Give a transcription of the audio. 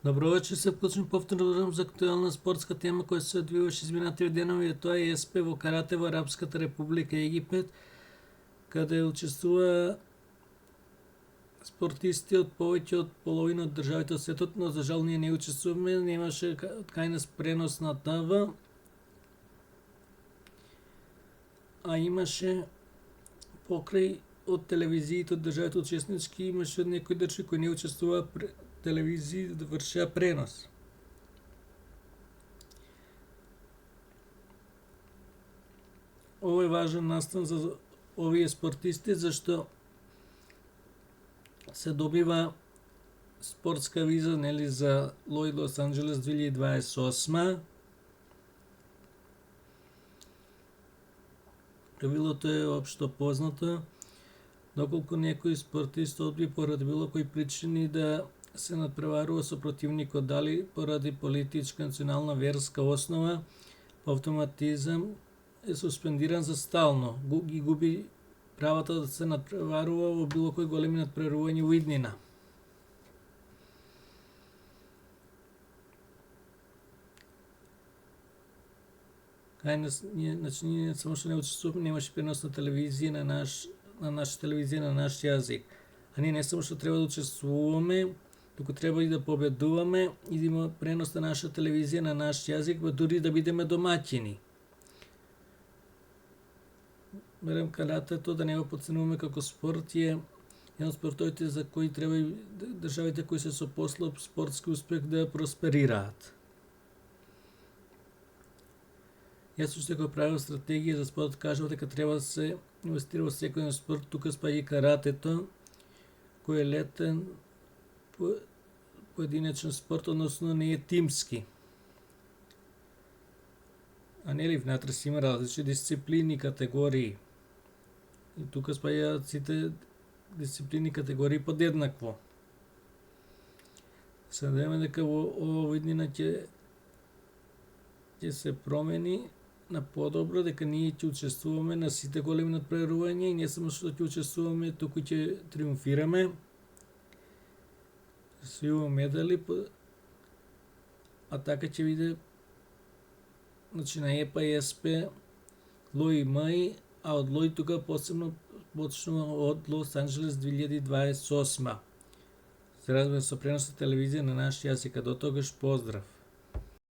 Добро вечер, се вклучим повторно за актуелна спортска тема која се одвиваше изминативе денови, тоа е ЕСП во карате во Арапската република Египет, каде учествува спортисти од повеќе од половина од државите од светот, но за жал ние не учествуваме, немаше кај нас пренос на ТВ, а имаше покрај од телевизиите од државите учеснички, имаше од некои држави кои не учествуваа телевизии да вршеа пренос. Ово е важен настан за овие спортисти, зашто се добива спортска виза, нели, за Лос Анџелес 2028. Правилото е општо познато, доколку некој спортист одби поради било кои причини да се надпреварува со противникот, дали поради политичка, национална, верска основа, по автоматизам е суспендиран за стално. Ги губи правата да се надпреварува во било кои големи надпреварувања во иднина. Значи, ние само што не учествуваме, немаше пренос на телевизија на наша телевизија на наш јазик. А ние не само што треба да учествуваме, туку треба и да победуваме и да има пренос на наша телевизија на наш јазик, ба дури да бидеме домаќини. Берем каратето, да не го подценуваме како спорт, е еден од спортовите за кои треба и државите кои се со послаб спортски успех да просперираат. Јас уште кога правам стратегија за спорт, кажав дека треба да се инвестира во секој спорт, тука спаѓа и каратето, кој е летен поединечен спорт, односно не е тимски. А нели внатре си има различни дисциплини, категории. И тука спаѓаат сите дисциплини, категории подеднакво. Се надеваме дека во ова иднина ќе се промени на подобро, дека ние ќе учествуваме на сите големи надпреварувања и не само што ќе учествуваме, туку ќе триумфираме, свиваме медали, а така ќе биде, значи, на ЕПА и ЕСП Лој и Мај, а од Лој тука посебно почнува од Лос Анџелес 2028. Се разбира со пренос на телевизија на наш јазик. До тогаш поздрав!